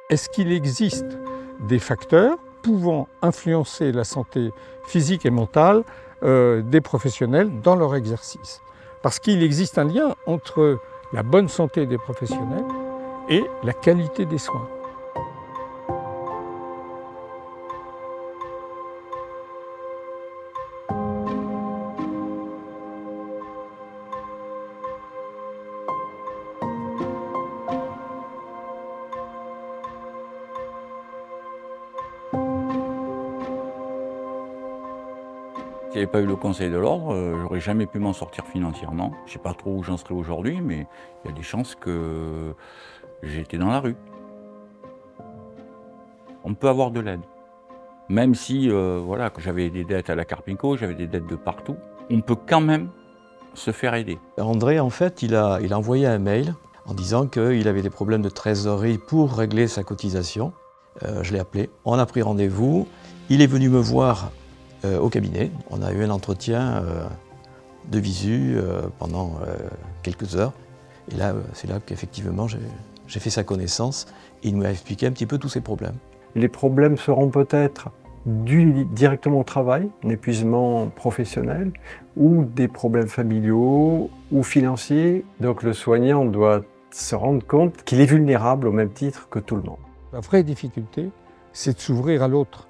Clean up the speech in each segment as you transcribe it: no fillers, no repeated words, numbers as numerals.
Est-ce qu'il existe des facteurs pouvant influencer la santé physique et mentale des professionnels dans leur exercice? Parce qu'il existe un lien entre la bonne santé des professionnels et la qualité des soins. S'il n'y avait pas eu le Conseil de l'Ordre, j'aurais jamais pu m'en sortir financièrement. Je ne sais pas trop où j'en serais aujourd'hui, mais il y a des chances que j'ai été dans la rue. On peut avoir de l'aide. Même si voilà, j'avais des dettes à la Carpinco, j'avais des dettes de partout, on peut quand même se faire aider. André, en fait, il a envoyé un mail en disant qu'il avait des problèmes de trésorerie pour régler sa cotisation. Je l'ai appelé, on a pris rendez-vous, il est venu me voir au cabinet. On a eu un entretien de visu pendant quelques heures. Et là, c'est là qu'effectivement j'ai fait sa connaissance et il m'a expliqué un petit peu tous ses problèmes. Les problèmes seront peut-être dus directement au travail, un épuisement professionnel, ou des problèmes familiaux ou financiers. Donc le soignant doit se rendre compte qu'il est vulnérable au même titre que tout le monde. La vraie difficulté, c'est de s'ouvrir à l'autre.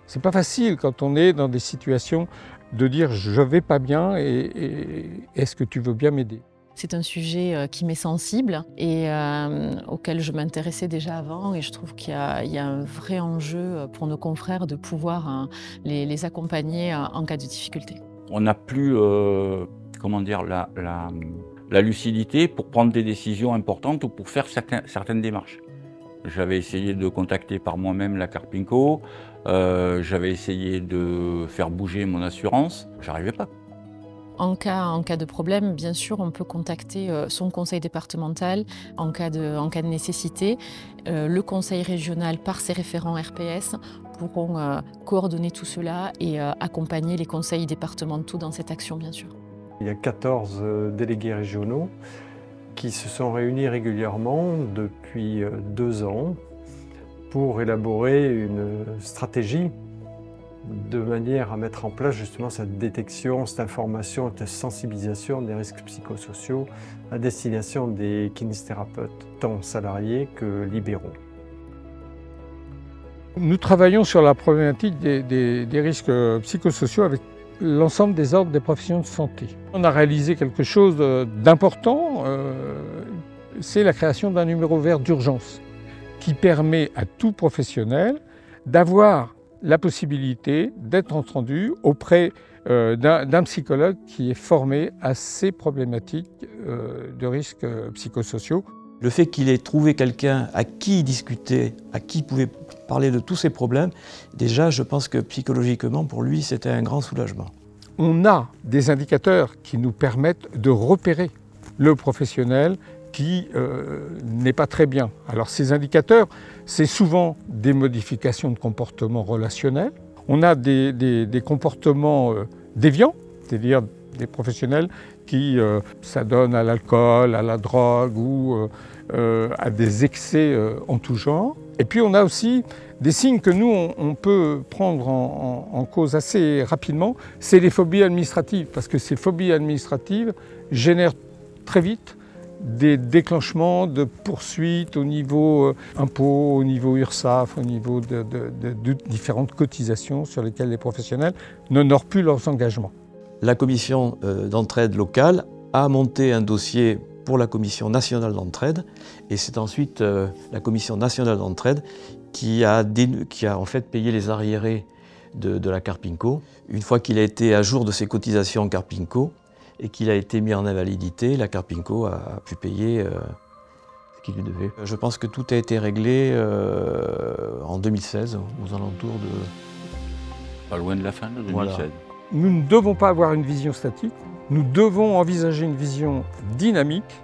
C'est pas facile quand on est dans des situations de dire je vais pas bien et est-ce que tu veux bien m'aider? C'est un sujet qui m'est sensible et auquel je m'intéressais déjà avant, et je trouve qu'il y a un vrai enjeu pour nos confrères de pouvoir les accompagner en cas de difficulté. On n'a plus comment dire, la lucidité pour prendre des décisions importantes ou pour faire certaines démarches. J'avais essayé de contacter par moi-même la Carpinco, j'avais essayé de faire bouger mon assurance, j'arrivais pas. En cas de problème, bien sûr, on peut contacter son conseil départemental en cas de nécessité. Le conseil régional, par ses référents RPS, pourront coordonner tout cela et accompagner les conseils départementaux dans cette action, bien sûr. Il y a 14 délégués régionaux qui se sont réunis régulièrement depuis 2 ans pour élaborer une stratégie de manière à mettre en place justement cette détection, cette information, cette sensibilisation des risques psychosociaux à destination des kinésithérapeutes, tant salariés que libéraux. Nous travaillons sur la problématique des risques psychosociaux avec l'ensemble des ordres des professions de santé. On a réalisé quelque chose d'important, c'est la création d'un numéro vert d'urgence qui permet à tout professionnel d'avoir la possibilité d'être entendu auprès d'un psychologue qui est formé à ces problématiques de risques psychosociaux. Le fait qu'il ait trouvé quelqu'un à qui discuter, à qui il pouvait parler de tous ses problèmes, déjà je pense que psychologiquement pour lui c'était un grand soulagement. On a des indicateurs qui nous permettent de repérer le professionnel qui n'est pas très bien. Alors ces indicateurs, c'est souvent des modifications de comportement relationnel. On a des comportements déviants, c'est-à-dire des professionnels qui s'adonnent à l'alcool, à la drogue ou à des excès en tout genre. Et puis on a aussi des signes que nous, on peut prendre en cause assez rapidement, c'est les phobies administratives, parce que ces phobies administratives génèrent très vite des déclenchements de poursuites au niveau impôts, au niveau URSSAF, au niveau de différentes cotisations sur lesquelles les professionnels n'honorent plus leurs engagements. La commission d'entraide locale a monté un dossier pour la commission nationale d'entraide et c'est ensuite la commission nationale d'entraide qui a en fait payé les arriérés de la Carpinco. Une fois qu'il a été à jour de ses cotisations en Carpinco et qu'il a été mis en invalidité, la Carpinco a pu payer ce qu'il lui devait. Je pense que tout a été réglé en 2016, aux alentours de... Pas loin de la fin de 2016. Voilà. Nous ne devons pas avoir une vision statique, nous devons envisager une vision dynamique.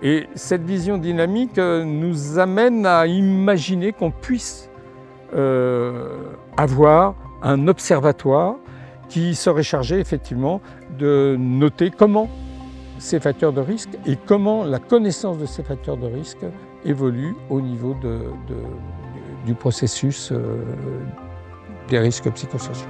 Et cette vision dynamique nous amène à imaginer qu'on puisse avoir un observatoire qui serait chargé effectivement de noter comment ces facteurs de risque et comment la connaissance de ces facteurs de risque évolue au niveau du processus des risques psychosociaux.